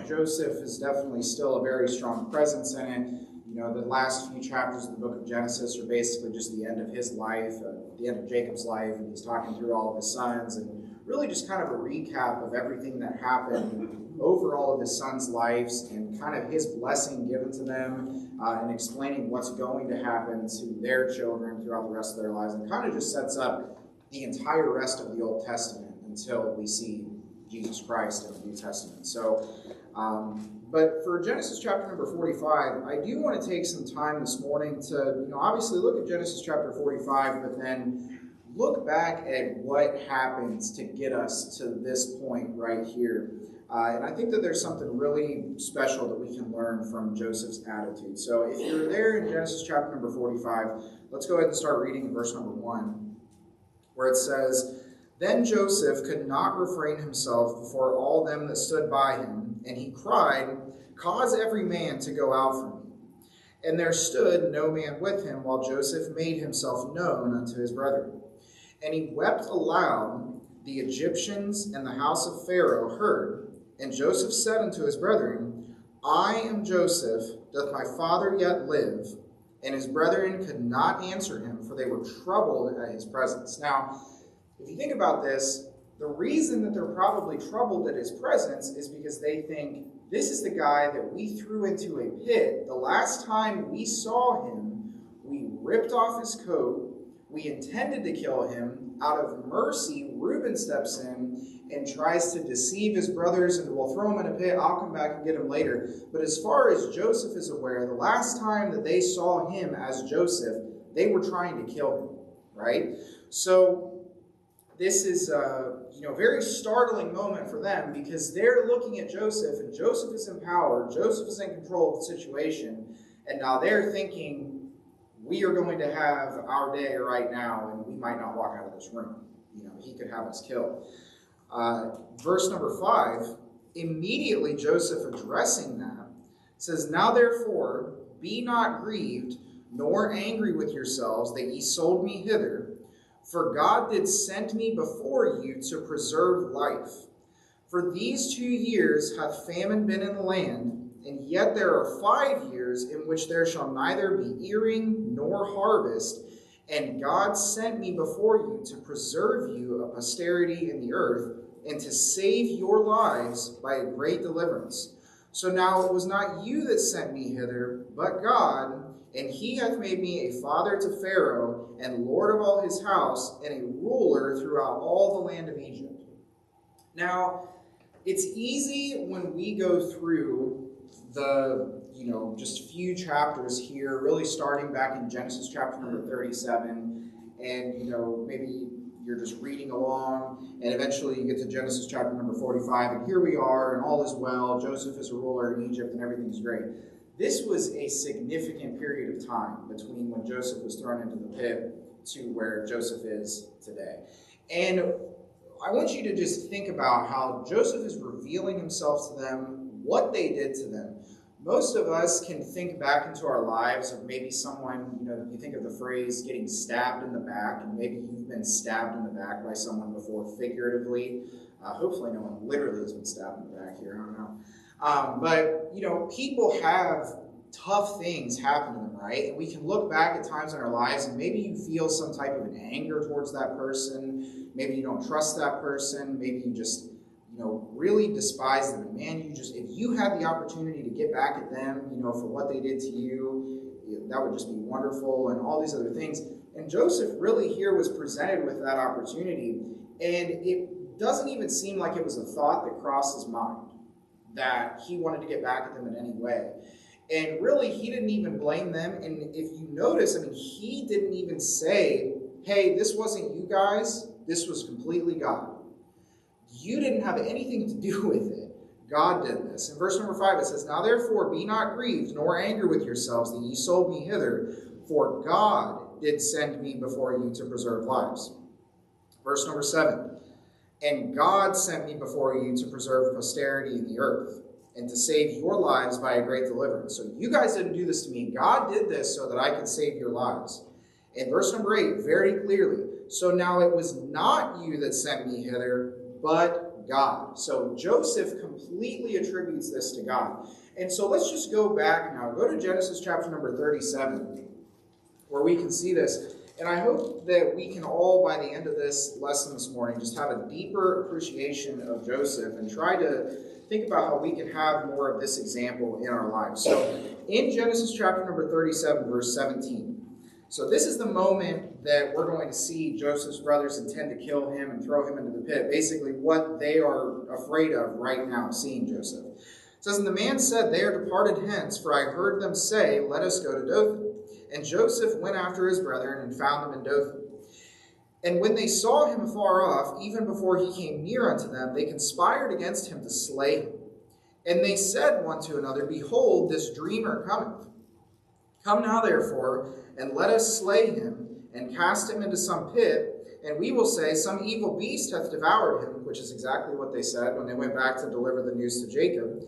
Joseph is definitely still a very strong presence in it. You know, the last few chapters of the book of Genesis are basically just the end of his life, the end of Jacob's life, and he's talking through all of his sons, and really just kind of a recap of everything that happened over all of his sons' lives, and kind of his blessing given to them, and explaining what's going to happen to their children throughout the rest of their lives, and kind of just sets up the entire rest of the Old Testament until we see Jesus Christ in the New Testament. So, but for Genesis chapter number 45, I do want to take some time this morning to, obviously look at Genesis chapter 45, but then look back at what happens to get us to this point right here. And I think that there's something really special that we can learn from Joseph's attitude. So if you're there in Genesis chapter number 45, let's go ahead and start reading in verse number 1, where it says, "Then Joseph could not refrain himself before all them that stood by him, and he cried, 'Cause every man to go out from me.' And there stood no man with him, while Joseph made himself known unto his brethren. And he wept aloud. The Egyptians and the house of Pharaoh heard. And Joseph said unto his brethren, I am Joseph, doth my father yet live? And his brethren could not answer him, for they were troubled at his presence." Now, if you think about this, the reason that they're probably troubled at his presence is because they think, this is the guy that we threw into a pit. The last time we saw him, we ripped off his coat. We intended to kill him. Out of mercy, Reuben steps in and tries to deceive his brothers, and we'll throw him in a pit. I'll come back and get him later. But as far as Joseph is aware, the last time that they saw him as Joseph, they were trying to kill him, right? So this is a very startling moment for them, because they're looking at Joseph, and Joseph is in power. Joseph is in control of the situation, and now they're thinking, we are going to have our day right now, and we might not walk out of this room. He could have us killed. Verse number 5, immediately Joseph addressing that says, "Now therefore be not grieved, nor angry with yourselves that ye sold me hither. For God did send me before you to preserve life. For these 2 years hath famine been in the land, and yet there are 5 years in which there shall neither be earing nor harvest. And God sent me before you to preserve you a posterity in the earth, and to save your lives by a great deliverance. So now it was not you that sent me hither, but God, and he hath made me a father to Pharaoh, and lord of all his house, and a ruler throughout all the land of Egypt." Now, it's easy when we go through the, just few chapters here, really starting back in Genesis chapter number 37, and, maybe you're just reading along, and eventually you get to Genesis chapter number 45, and here we are, and all is well. Joseph is a ruler in Egypt, and everything's great. This was a significant period of time between when Joseph was thrown into the pit to where Joseph is today. And I want you to just think about how Joseph is revealing himself to them, what they did to them. Most of us can think back into our lives of maybe someone, you think of the phrase getting stabbed in the back, and maybe you've been stabbed in the back by someone before, figuratively. Hopefully no one literally has been stabbed in the back here, I don't know. But, people have tough things happen to them, right? And we can look back at times in our lives, and maybe you feel some type of an anger towards that person. Maybe you don't trust that person. Maybe you just really despise them. And man, if you had the opportunity to get back at them, for what they did to you, that would just be wonderful, and all these other things. And Joseph really here was presented with that opportunity, and it doesn't even seem like it was a thought that crossed his mind that he wanted to get back at them in any way. And really, he didn't even blame them. And if you notice, he didn't even say, hey, this wasn't you guys, this was completely God. You didn't have anything to do with it. God did this. In verse number 5, it says, "Now therefore be not grieved, nor angry with yourselves that ye sold me hither, for God did send me before you to preserve lives." Verse number 7, "And God sent me before you to preserve posterity in the earth, and to save your lives by a great deliverance." So you guys didn't do this to me. God did this so that I could save your lives. In verse number 8, very clearly, "So now it was not you that sent me hither, but God. So Joseph completely attributes this to God. And so let's just go back now. Go to Genesis chapter number 37, where we can see this. And I hope that we can all, by the end of this lesson this morning, just have a deeper appreciation of Joseph and try to think about how we can have more of this example in our lives. So in Genesis chapter number 37, verse 17, so this is the moment that we're going to see Joseph's brothers intend to kill him and throw him into the pit. Basically what they are afraid of right now, seeing Joseph. It says, and the man said, they are departed hence, for I heard them say, let us go to Dothan. And Joseph went after his brethren and found them in Dothan. And when they saw him afar off, even before he came near unto them, they conspired against him to slay him. And they said one to another, behold, this dreamer cometh. Come now, therefore, and let us slay him, and cast him into some pit, and we will say, some evil beast hath devoured him, which is exactly what they said when they went back to deliver the news to Jacob.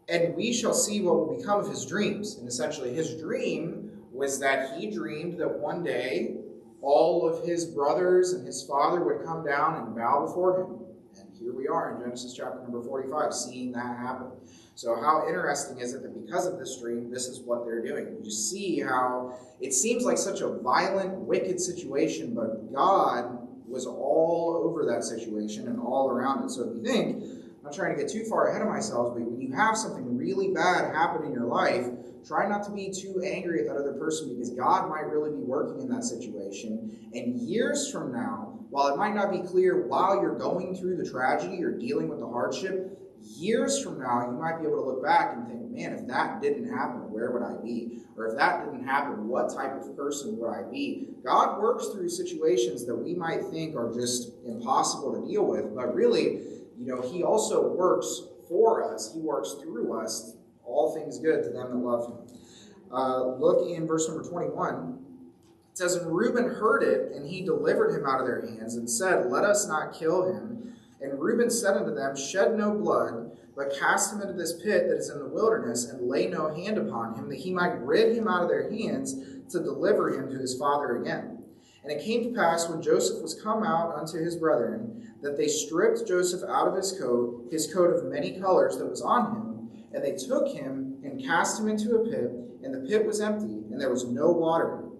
And we shall see what will become of his dreams. And essentially his dream was that he dreamed that one day all of his brothers and his father would come down and bow before him. And here we are in Genesis chapter number 45, seeing that happen. So how interesting is it that because of this dream, this is what they're doing? You just see how it seems like such a violent, wicked situation, but God was all over that situation and all around it. So if you think, I'm not trying to get too far ahead of myself, but when you have something really bad happen in your life, try not to be too angry at that other person, because God might really be working in that situation. And years from now, while it might not be clear while you're going through the tragedy or dealing with the hardship, years from now, you might be able to look back and think, man, if that didn't happen, where would I be? Or if that didn't happen, what type of person would I be? God works through situations that we might think are just impossible to deal with, but really, he also works for us. He works through us. All things good to them that love him. Look in verse number 21. It says, and Reuben heard it, and he delivered him out of their hands, and said, let us not kill him. And Reuben said unto them, shed no blood, but cast him into this pit that is in the wilderness, and lay no hand upon him, that he might rid him out of their hands, to deliver him to his father again. And it came to pass, when Joseph was come out unto his brethren, that they stripped Joseph out of his coat of many colors that was on him, and they took him and cast him into a pit, and the pit was empty, and there was no water in it.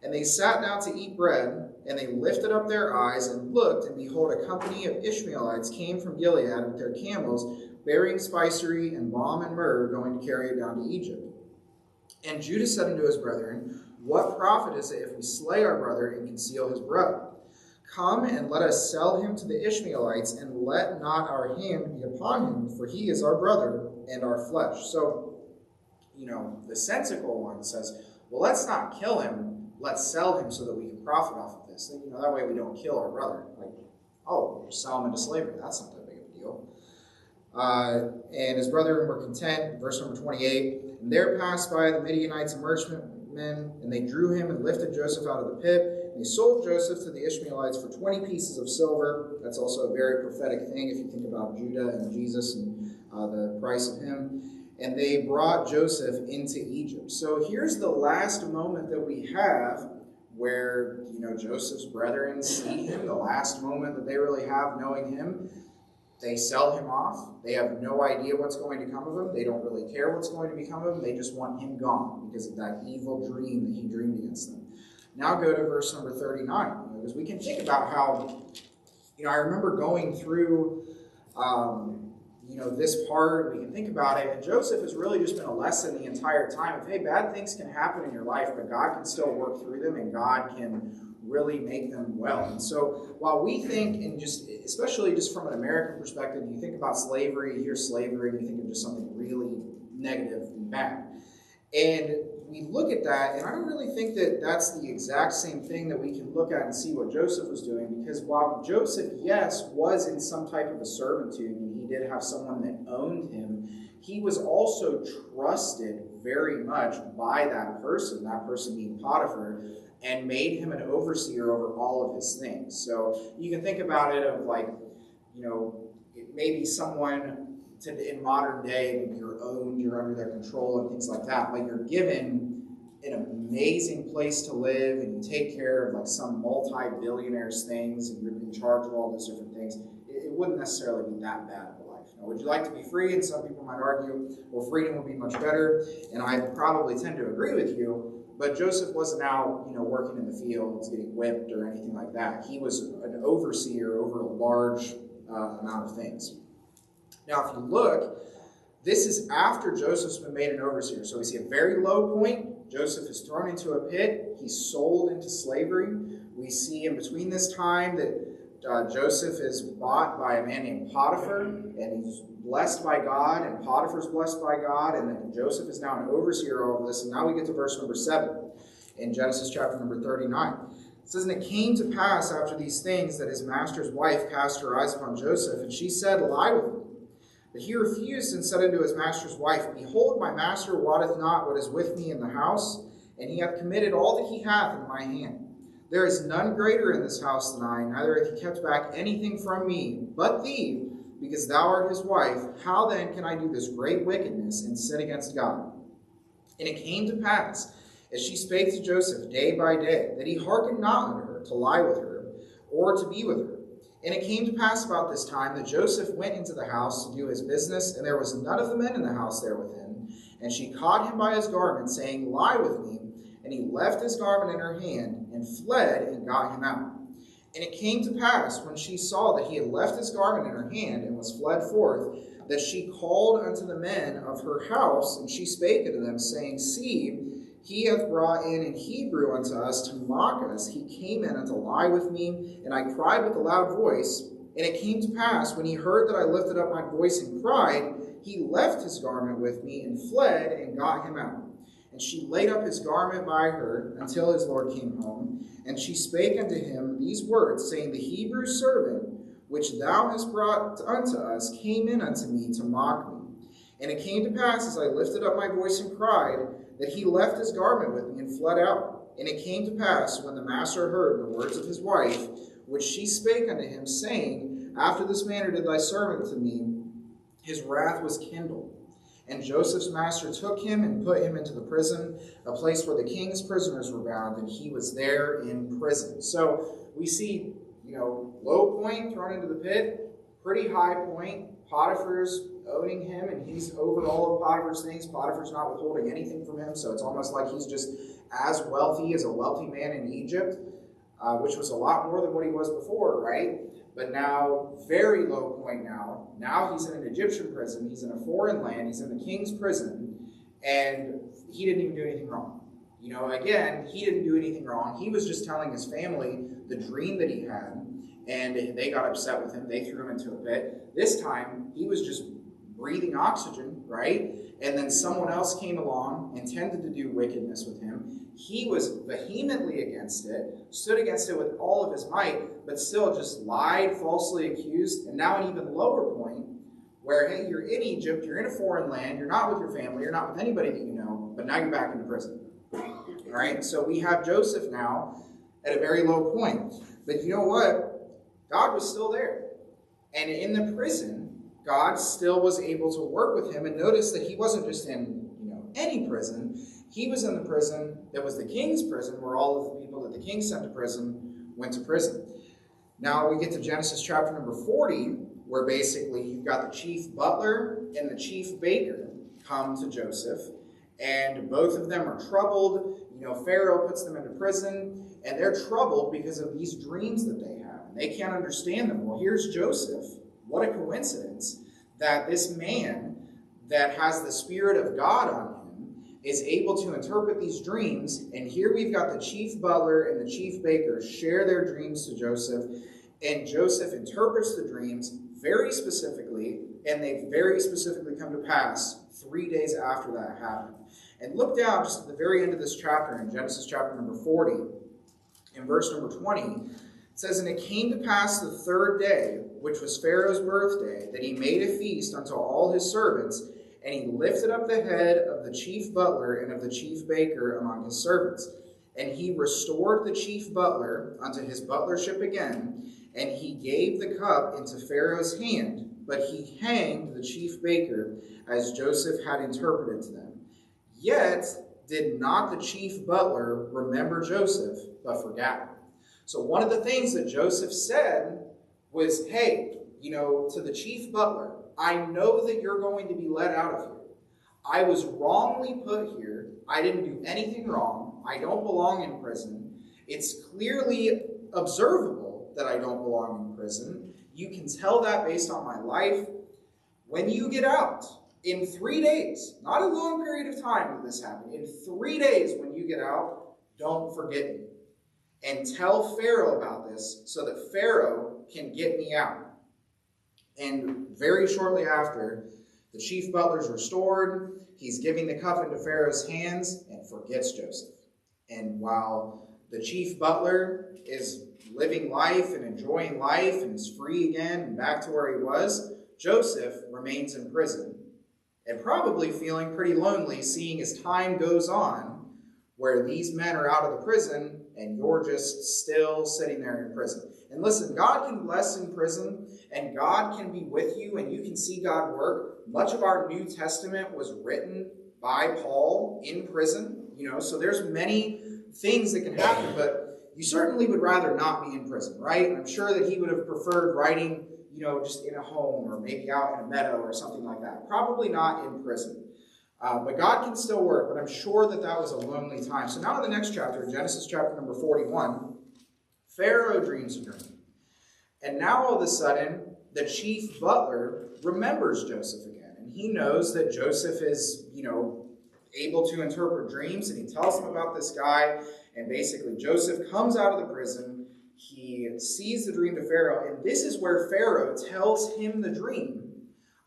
And they sat down to eat bread, and they lifted up their eyes and looked, and behold, a company of Ishmaelites came from Gilead with their camels, bearing spicery and balm and myrrh, going to carry it down to Egypt. And Judah said unto his brethren, what profit is it if we slay our brother and conceal his blood? Come and let us sell him to the Ishmaelites, and let not our hand be upon him, for he is our brother and our flesh. So, the sensical one says, well, let's not kill him, let's sell him so that we can profit off of this. That way we don't kill our brother. We'll sell him into slavery. That's not that big of a deal. And his brethren were content. Verse number 28, and there passed by the Midianites and merchantmen, and they drew him and lifted Joseph out of the pit. And they sold Joseph to the Ishmaelites for 20 pieces of silver. That's also a very prophetic thing if you think about Judah and Jesus and the price of him. And they brought Joseph into Egypt. So here's the last moment that we have where, Joseph's brethren see him, the last moment that they really have knowing him. They sell him off. They have no idea what's going to come of him. They don't really care what's going to become of him. They just want him gone because of that evil dream that he dreamed against them. Now go to verse number 39, because we can think about how, I remember going through, this part. We can think about it, and Joseph has really just been a lesson the entire time of, hey, bad things can happen in your life, but God can still work through them, and God can really make them well. And so while we think, and especially just from an American perspective, you think about slavery, you hear slavery, and you think of just something really negative and bad. And we look at that, and I don't really think that that's the exact same thing that we can look at and see what Joseph was doing, because while Joseph, yes, was in some type of a servitude, and he did have someone that owned him, he was also trusted very much by that person being Potiphar, and made him an overseer over all of his things. So you can think about it of maybe someone in modern day, you're owned, you're under their control and things like that, but you're given an amazing place to live, and you take care of some multi-billionaire's things, and you're in charge of all those different things. It wouldn't necessarily be that bad of a life. Now, would you like to be free? And some people might argue, well, freedom would be much better. And I probably tend to agree with you. But Joseph wasn't out, working in the fields, getting whipped or anything like that. He was an overseer over a large amount of things. Now, if you look, this is after Joseph's been made an overseer. So we see a very low point. Joseph is thrown into a pit. He's sold into slavery. We see in between this time that Joseph is bought by a man named Potiphar, and he's blessed by God, and Potiphar's blessed by God, and then Joseph is now an overseer of all of this. And now we get to verse number 7 in Genesis chapter number 39. It says, "And it came to pass after these things that his master's wife cast her eyes upon Joseph, and she said, Lie with me. But he refused and said unto his master's wife, Behold, my master wotteth not what is with me in the house, and he hath committed all that he hath in my hand. There is none greater in this house than I, neither hath he kept back anything from me, but thee, because thou art his wife. How then can I do this great wickedness and sin against God? And it came to pass, as she spake to Joseph day by day, that he hearkened not unto her to lie with her, or to be with her. And it came to pass about this time that Joseph went into the house to do his business, and there was none of the men in the house there with him. And she caught him by his garment, saying, Lie with me. And he left his garment in her hand, and fled, and got him out. And it came to pass, when she saw that he had left his garment in her hand, and was fled forth, that she called unto the men of her house, and she spake unto them, saying, See, he hath brought in an Hebrew unto us to mock us. He came in unto lie with me, and I cried with a loud voice. And it came to pass, when he heard that I lifted up my voice and cried, he left his garment with me, and fled, and got him out. And she laid up his garment by her until his Lord came home. And she spake unto him these words, saying, The Hebrew servant, which thou hast brought unto us, came in unto me to mock me. And it came to pass, as I lifted up my voice and cried, that he left his garment with me and fled out. And it came to pass, when the master heard the words of his wife, which she spake unto him, saying, After this manner did thy servant to me, his wrath was kindled. And Joseph's master took him and put him into the prison, a place where the king's prisoners were bound, and he was there in prison." So we see, low point, thrown into the pit, pretty high point. Potiphar's owning him, and he's over all of Potiphar's things. Potiphar's not withholding anything from him, so it's almost like he's just as wealthy as a wealthy man in Egypt, which was a lot more than what he was before, right? But now, very low point now. Now he's in an Egyptian prison. He's in a foreign land. He's in the king's prison. And he didn't even do anything wrong. Again, he didn't do anything wrong. He was just telling his family the dream that he had. And they got upset with him. They threw him into a pit. This time, he was just breathing oxygen, right? And then someone else came along, intended to do wickedness with him. He was vehemently against it, stood against it with all of his might, but still just lied, falsely accused, and now an even lower point where, hey, you're in Egypt, you're in a foreign land, you're not with your family, you're not with anybody that you know, but now you're back into prison. All right, so we have Joseph now at a very low point. But you know what? God was still there. And in the prison, God still was able to work with him. And notice that he wasn't just in any prison. He was in the prison that was the king's prison, where all of the people that the king sent to prison went to prison. Now we get to Genesis chapter number 40, where basically you've got the chief butler and the chief baker come to Joseph, and both of them are troubled. Pharaoh puts them into prison, and they're troubled because of these dreams that they have. And they can't understand them. Well, here's Joseph. What a coincidence that this man that has the Spirit of God on him is able to interpret these dreams. And here we've got the chief butler and the chief baker share their dreams to Joseph. And Joseph interprets the dreams very specifically, and they very specifically come to pass 3 days after that happened. And look down just at the very end of this chapter in Genesis chapter number 40, in verse number 20. It says, "And it came to pass the third day, which was Pharaoh's birthday, that he made a feast unto all his servants, and he lifted up the head of the chief butler and of the chief baker among his servants. And he restored the chief butler unto his butlership again, and he gave the cup into Pharaoh's hand, but he hanged the chief baker, as Joseph had interpreted to them. Yet did not the chief butler remember Joseph, but forgot him." So one of the things that Joseph said was, hey, to the chief butler, I know that you're going to be let out of here. I was wrongly put here. I didn't do anything wrong. I don't belong in prison. It's clearly observable that I don't belong in prison. You can tell that based on my life. When you get out, in 3 days, not a long period of time that this happened, in 3 days when you get out, don't forget me. And tell Pharaoh about this so that Pharaoh can get me out. And very shortly after, the chief butler's restored. He's giving the cup into Pharaoh's hands and forgets Joseph. And while the chief butler is living life and enjoying life and is free again and back to where he was, Joseph remains in prison and probably feeling pretty lonely, seeing as time goes on where these men are out of the prison and you're just still sitting there in prison. And listen, God can bless in prison, and God can be with you, and you can see God work. Much of our New Testament was written by Paul in prison, so there's many things that can happen, but you certainly would rather not be in prison, right? I'm sure that he would have preferred writing, just in a home or maybe out in a meadow or something like that. Probably not in prison. But God can still work, but I'm sure that was a lonely time. So now in the next chapter, Genesis chapter number 41, Pharaoh dreams a dream. And now all of a sudden, the chief butler remembers Joseph again. And he knows that Joseph is, able to interpret dreams. And he tells him about this guy. And basically, Joseph comes out of the prison. He sees the dream to Pharaoh. And this is where Pharaoh tells him the dream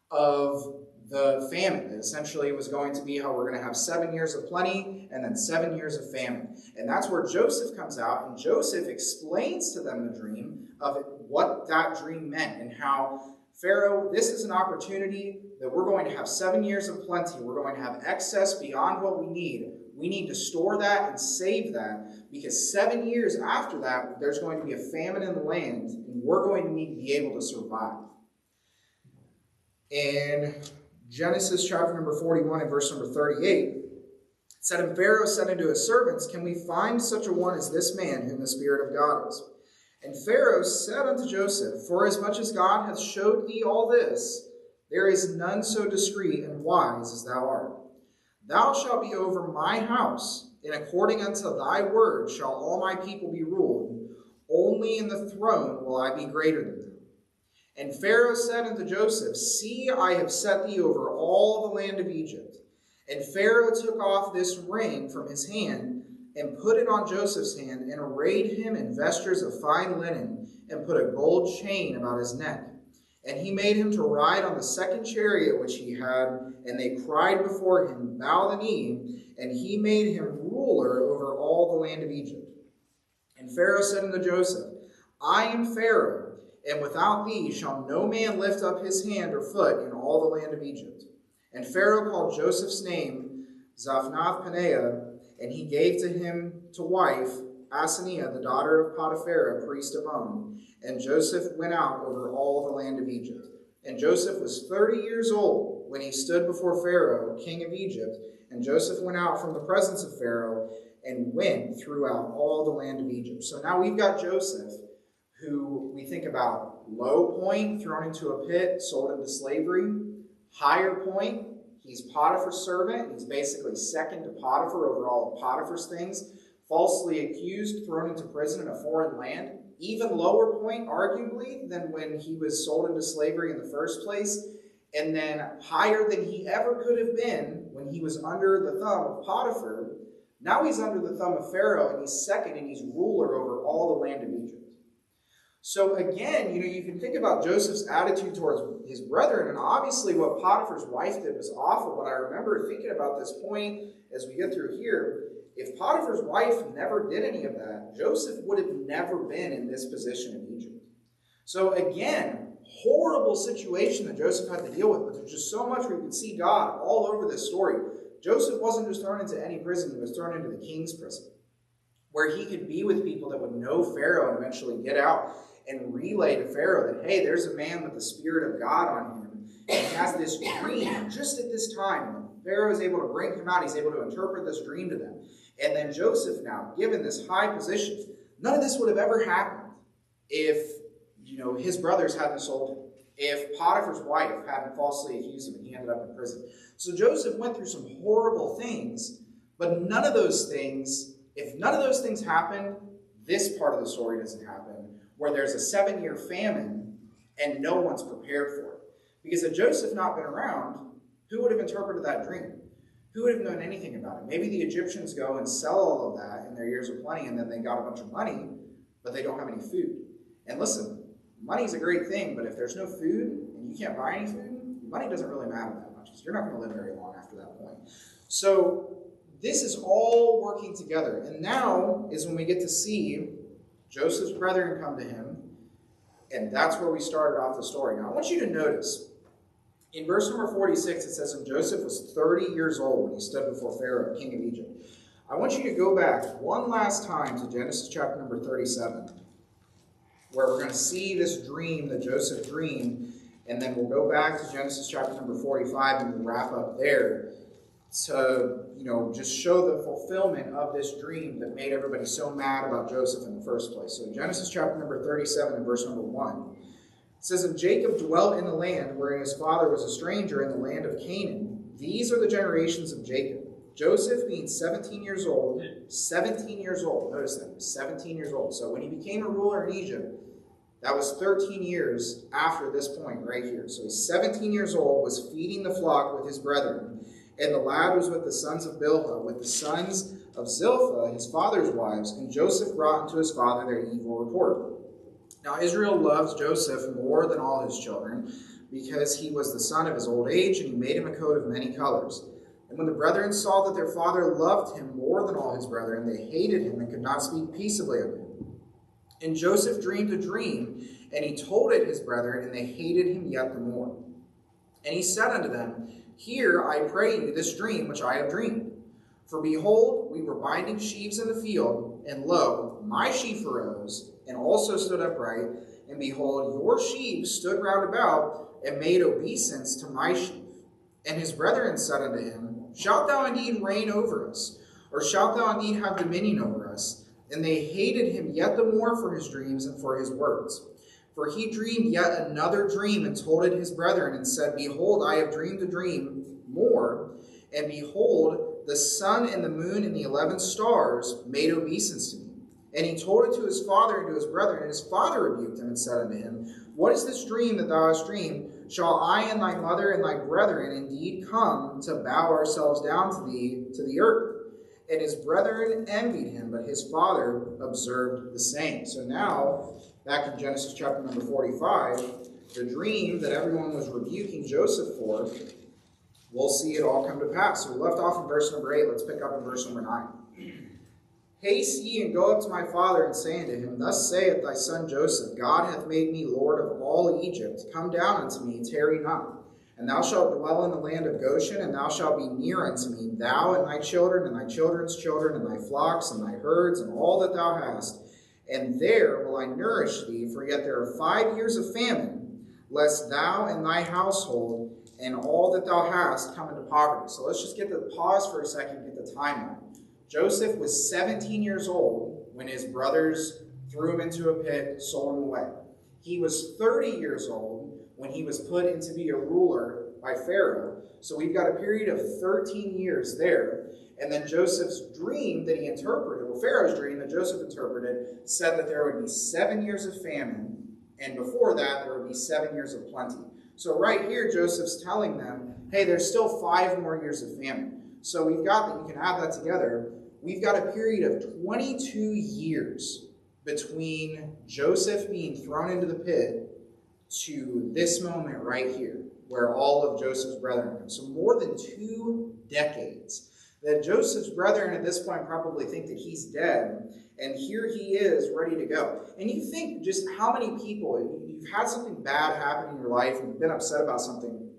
of the famine. Essentially, it was going to be how we're going to have 7 years of plenty and then 7 years of famine. And that's where Joseph comes out, and Joseph explains to them the dream of what that dream meant and how Pharaoh, this is an opportunity that we're going to have 7 years of plenty. We're going to have excess beyond what we need. We need to store that and save that because 7 years after that, there's going to be a famine in the land, and we're going to need to be able to survive. And Genesis chapter number 41 and verse number 38, it said, And Pharaoh said unto his servants, Can we find such a one as this man whom the Spirit of God is? And Pharaoh said unto Joseph, Forasmuch as God hath showed thee all this, there is none so discreet and wise as thou art. Thou shalt be over my house, and according unto thy word shall all my people be ruled. Only in the throne will I be greater than them. And Pharaoh said unto Joseph, See, I have set thee over all the land of Egypt. And Pharaoh took off this ring from his hand, and put it on Joseph's hand, and arrayed him in vestures of fine linen, and put a gold chain about his neck. And he made him to ride on the second chariot which he had, and they cried before him, Bow the knee, and he made him ruler over all the land of Egypt. And Pharaoh said unto Joseph, I am Pharaoh, and without thee shall no man lift up his hand or foot in all the land of Egypt. And Pharaoh called Joseph's name Zaphnath-Paneah, and he gave to him to wife Asenath, the daughter of Potiphar, priest of On. And Joseph went out over all the land of Egypt. And Joseph was 30 years old when he stood before Pharaoh, king of Egypt. And Joseph went out from the presence of Pharaoh and went throughout all the land of Egypt. So now we've got Joseph, who we think about low point, thrown into a pit, sold into slavery. Higher point, he's Potiphar's servant. He's basically second to Potiphar over all of Potiphar's things. Falsely accused, thrown into prison in a foreign land. Even lower point, arguably, than when he was sold into slavery in the first place. And then higher than he ever could have been when he was under the thumb of Potiphar. Now he's under the thumb of Pharaoh, and he's second, and he's ruler over all the land of Egypt. So again, you can think about Joseph's attitude towards his brethren, and obviously what Potiphar's wife did was awful, but I remember thinking about this point as we get through here. If Potiphar's wife never did any of that, Joseph would have never been in this position in Egypt. So again, horrible situation that Joseph had to deal with, but there's just so much we can see God all over this story. Joseph wasn't just thrown into any prison, he was thrown into the king's prison, where he could be with people that would know Pharaoh and eventually get out and relay to Pharaoh that, hey, there's a man with the Spirit of God on him, and he has this dream just at this time. And Pharaoh is able to bring him out. He's able to interpret this dream to them. And then Joseph now, given this high position, none of this would have ever happened if, his brothers hadn't sold him. if Potiphar's wife hadn't falsely accused him, he ended up in prison. So Joseph went through some horrible things, but none of those things, if none of those things happened, this part of the story doesn't happen, where there's a 7-year famine and no one's prepared for it. Because had Joseph not been around, who would have interpreted that dream? Who would have known anything about it? Maybe the Egyptians go and sell all of that in their years of plenty, and then they got a bunch of money, but they don't have any food. And listen, money's a great thing, but if there's no food and you can't buy any food, money doesn't really matter that much, because you're not going to live very long after that point. So this is all working together. And now is when we get to see Joseph's brethren come to him, and that's where we started off the story. Now I want you to notice, in verse number 46, it says, and Joseph was 30 years old when he stood before Pharaoh, king of Egypt. I want you to go back one last time to Genesis chapter number 37, where we're going to see this dream that Joseph dreamed, and then we'll go back to Genesis chapter number 45 and we'll wrap up there to, just show the fulfillment of this dream that made everybody so mad about Joseph in the first place. So Genesis chapter number 37 and verse number 1. It says, and Jacob dwelt in the land wherein his father was a stranger in the land of Canaan. These are the generations of Jacob. Joseph being 17 years old, notice that, he was 17 years old. So when he became a ruler in Egypt, that was 13 years after this point right here. So he's 17 years old, was feeding the flock with his brethren, and the lad was with the sons of Bilhah, with the sons of Zilpah, his father's wives, and Joseph brought unto his father their evil report. Now Israel loves Joseph more than all his children, because he was the son of his old age, and he made him a coat of many colors. And when the brethren saw that their father loved him more than all his brethren, they hated him and could not speak peaceably of him. And Joseph dreamed a dream, and he told it his brethren, and they hated him yet the more. And he said unto them, hear, I pray you, this dream which I have dreamed. For behold, we were binding sheaves in the field, and lo, my sheaf arose, and also stood upright, and behold, your sheaves stood round about, and made obeisance to my sheaf. And his brethren said unto him, shalt thou indeed reign over us? Or shalt thou indeed have dominion over us? And they hated him yet the more for his dreams and for his words. For he dreamed yet another dream, and told it his brethren, and said, behold, I have dreamed a dream more, and behold, the sun and the moon and the 11 stars made obeisance to me. And he told it to his father and to his brethren, and his father rebuked him, and said unto him, what is this dream that thou hast dreamed? Shall I and thy mother and thy brethren indeed come to bow ourselves down to thee to the earth? And his brethren envied him, but his father observed the same. So now, back in Genesis chapter number 45, the dream that everyone was rebuking Joseph for, we'll see it all come to pass. So we left off in verse number 8. Let's pick up in verse number 9. Haste ye and go up to my father, and say unto him, thus saith thy son Joseph, God hath made me Lord of all Egypt. Come down unto me, tarry not. And thou shalt dwell in the land of Goshen, and thou shalt be near unto me, thou and thy children, and thy children's children, and thy flocks, and thy herds, and all that thou hast. And there will I nourish thee, for yet there are 5 years of famine, lest thou and thy household and all that thou hast come into poverty. So let's just get the pause for a second, get the timeline. Joseph was 17 years old when his brothers threw him into a pit, sold him away. He was 30 years old when he was put in to be a ruler by Pharaoh. So we've got a period of 13 years there. And then Joseph's dream that he interpreted, well, Pharaoh's dream that Joseph interpreted, said that there would be 7 years of famine, and before that there would be 7 years of plenty. So right here, Joseph's telling them, hey, there's still 5 more years of famine. So we've got that, you can add that together, we've got a period of 22 years between Joseph being thrown into the pit to this moment right here, where all of Joseph's brethren are. So more than 2 decades that Joseph's brethren at this point probably think that he's dead, and here he is ready to go. And you think just how many people, you've had something bad happen in your life, and you've been upset about something, and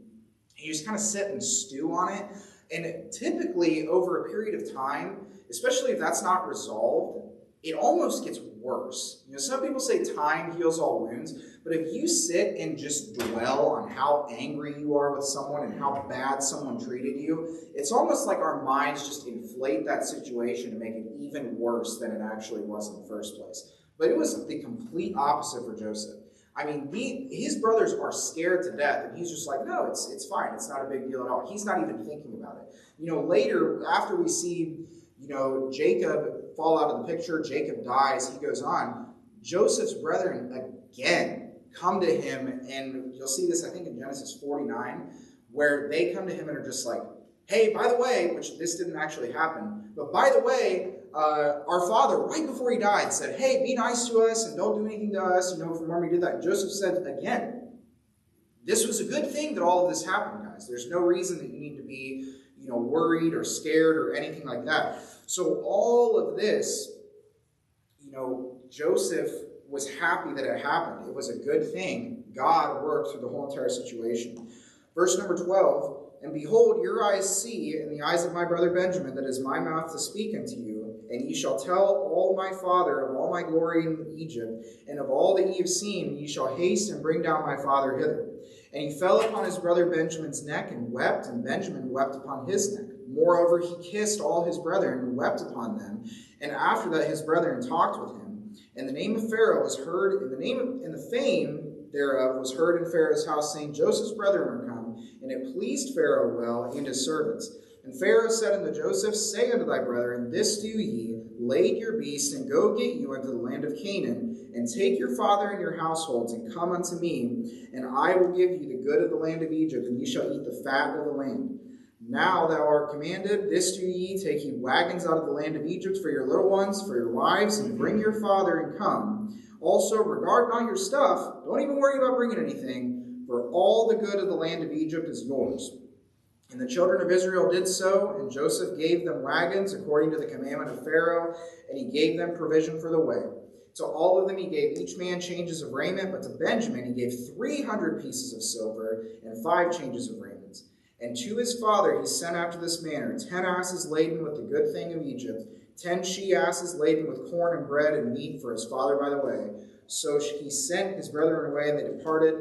you just kind of sit and stew on it, and typically over a period of time, especially if that's not resolved, it almost gets worse. You know, some people say time heals all wounds, but if you sit and just dwell on how angry you are with someone and how bad someone treated you, it's almost like our minds just inflate that situation to make it even worse than it actually was in the first place. But it was the complete opposite for Joseph. I mean, his brothers are scared to death, and he's just like, no, it's fine. It's not a big deal at all. He's not even thinking about it. Later, after we see, Jacob fall out of the picture, Jacob dies, he goes on, Joseph's brethren again come to him, and you'll see this, I think, in Genesis 49, where they come to him and are just like, hey, by the way, which this didn't actually happen, but by the way, our father, right before he died, said, hey, be nice to us and don't do anything to us, from when we did that. Joseph said, again, this was a good thing that all of this happened, guys. There's no reason that you need to be, worried or scared or anything like that. So all of this, Joseph was happy that it happened. It was a good thing. God worked through the whole entire situation. Verse number 12, and behold, your eyes see, in the eyes of my brother Benjamin, that is my mouth to speak unto you, and ye shall tell all my father of all my glory in Egypt, and of all that ye have seen, and ye shall haste and bring down my father hither. And he fell upon his brother Benjamin's neck and wept, and Benjamin wept upon his neck. Moreover, he kissed all his brethren and wept upon them. And after that his brethren talked with him. And the name of Pharaoh was heard, and the fame thereof was heard in Pharaoh's house, saying, Joseph's brethren are come. And it pleased Pharaoh well, and his servants. And Pharaoh said unto Joseph, say unto thy brethren, this do ye, lade your beasts, and go get you into the land of Canaan, and take your father and your households, and come unto me, and I will give you the good of the land of Egypt, and ye shall eat the fat of the land. Now thou art commanded, this do ye, take ye wagons out of the land of Egypt for your little ones, for your wives, and bring your father, and come. Also regard not your stuff, don't even worry about bringing anything, for all the good of the land of Egypt is yours. And the children of Israel did so, and Joseph gave them wagons according to the commandment of Pharaoh, and he gave them provision for the way. To all of them he gave each man changes of raiment, but to Benjamin he gave 300 pieces of silver and 5 changes of raiment. And to his father he sent after this manner 10 asses laden with the good thing of Egypt, 10 she-asses laden with corn and bread and meat for his father by the way. So he sent his brethren away, and they departed.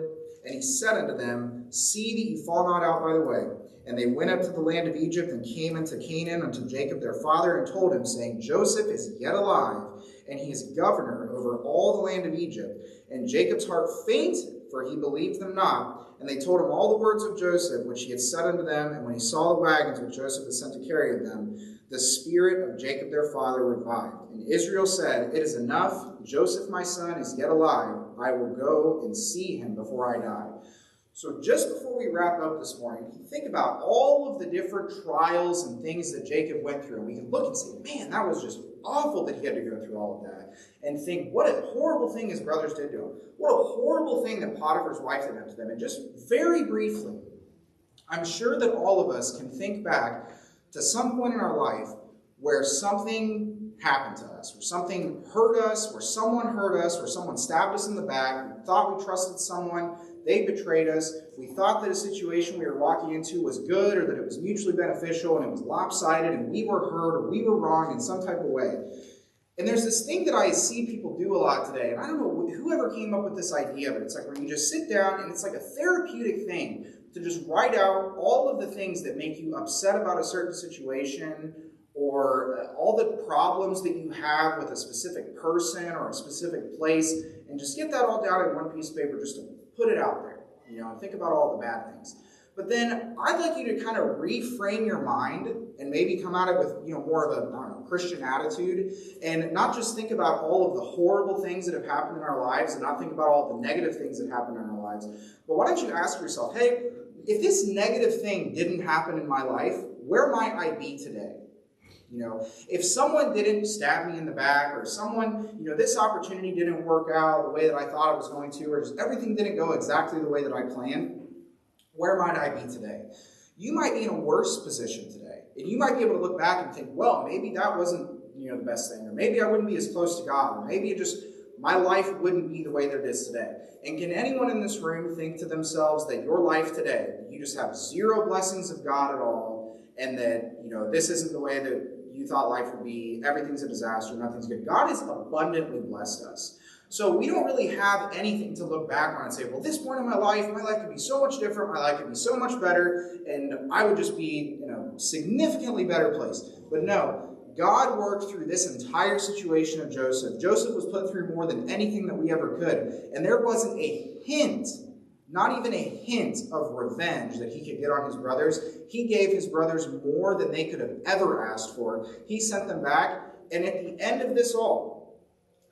And he said unto them, see that ye fall not out by the way. And they went up to the land of Egypt, and came into Canaan unto Jacob their father, and told him, saying, Joseph is yet alive, and he is governor over all the land of Egypt. And Jacob's heart fainted, for he believed them not. And they told him all the words of Joseph, which he had said unto them. And when he saw the wagons which Joseph had sent to carry them, the spirit of Jacob their father revived. And Israel said, it is enough. Joseph my son is yet alive. I will go and see him before I die. So just before we wrap up this morning, think about all of the different trials and things that Jacob went through. And we can look and say, man, that was just awful that he had to go through all of that. And think, what a horrible thing his brothers did to him. What a horrible thing that Potiphar's wife did to them. And just very briefly, I'm sure that all of us can think back to some point in our life where something happened to us, where something hurt us, where someone hurt us, where someone stabbed us in the back. We thought we trusted someone. They betrayed us. We thought that a situation we were walking into was good, or that it was mutually beneficial, and it was lopsided, and we were hurt, or we were wrong in some type of way. And there's this thing that I see people do a lot today, and I don't know whoever came up with this idea, but it's like where you just sit down, and it's like a therapeutic thing to just write out all of the things that make you upset about a certain situation, or all the problems that you have with a specific person or a specific place, and just get that all down in one piece of paper just to put it out there, and think about all the bad things. But then I'd like you to kind of reframe your mind and maybe come at it with, more of a, Christian attitude, and not just think about all of the horrible things that have happened in our lives and not think about all the negative things that happen in our lives. But why don't you ask yourself, hey, if this negative thing didn't happen in my life, where might I be today? If someone didn't stab me in the back, or someone, this opportunity didn't work out the way that I thought it was going to, or just everything didn't go exactly the way that I planned, where might I be today? You might be in a worse position today. And you might be able to look back and think, well, maybe that wasn't, the best thing, or maybe I wouldn't be as close to God, or maybe my life wouldn't be the way that it is today. And can anyone in this room think to themselves that your life today, you just have zero blessings of God at all, and that, this isn't the way that you thought life would be, everything's a disaster, nothing's good. God has abundantly blessed us. So we don't really have anything to look back on and say, well, this point in my life could be so much different, my life could be so much better, and I would just be in a significantly better place. But no, God worked through this entire situation of Joseph. Joseph was put through more than anything that we ever could. And there wasn't a hint, not even a hint of revenge that he could get on his brothers. He gave his brothers more than they could have ever asked for. He sent them back. And at the end of this all,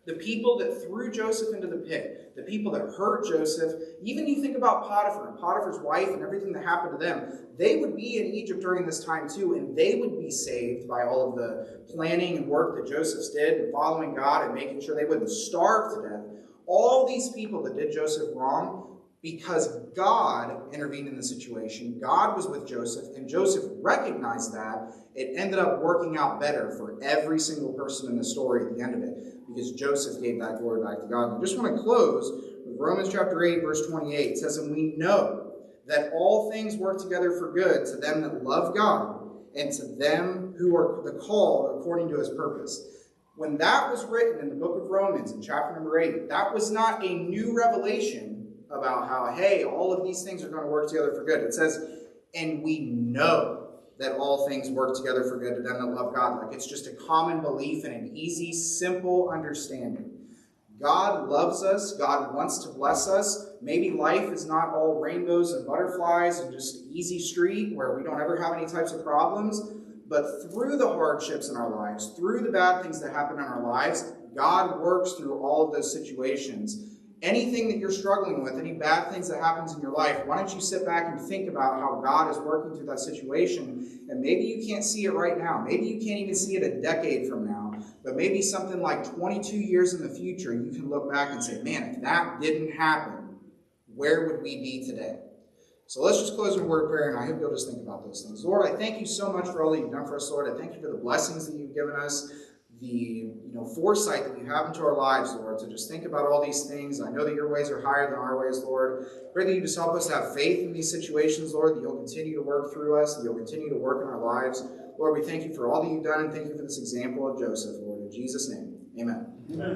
the people that threw Joseph into the pit, the people that hurt Joseph, even you think about Potiphar and Potiphar's wife and everything that happened to them, they would be in Egypt during this time too, and they would be saved by all of the planning and work that Joseph did and following God and making sure they wouldn't starve to death. All these people that did Joseph wrong, because God intervened in the situation, God was with Joseph, and Joseph recognized that, it ended up working out better for every single person in the story at the end of it, because Joseph gave that glory back to God. And I just want to close with Romans chapter 8, verse 28. It says, "And we know that all things work together for good to them that love God, and to them who are the called according to his purpose." When that was written in the book of Romans, in chapter number 8, that was not a new revelation about how, hey, all of these things are going to work together for good. It says, and we know that all things work together for good to them that love God. Like it's just a common belief and an easy, simple understanding. God loves us. God wants to bless us. Maybe life is not all rainbows and butterflies and just easy street where we don't ever have any types of problems. But through the hardships in our lives, through the bad things that happen in our lives, God works through all of those situations. Anything that you're struggling with, any bad things that happens in your life, why don't you sit back and think about how God is working through that situation? And maybe you can't see it right now. Maybe you can't even see it a decade from now. But maybe something like 22 years in the future, you can look back and say, man, if that didn't happen, where would we be today? So let's just close in a word of prayer, and I hope you'll just think about those things. Lord, I thank you so much for all that you've done for us, Lord. I thank you for the blessings that you've given us, the foresight that you have into our lives, Lord, to just think about all these things. I know that your ways are higher than our ways, Lord. Pray that you just help us to have faith in these situations, Lord, that you'll continue to work through us, that you'll continue to work in our lives. Lord, we thank you for all that you've done, and thank you for this example of Joseph, Lord. In Jesus' name, amen. Amen.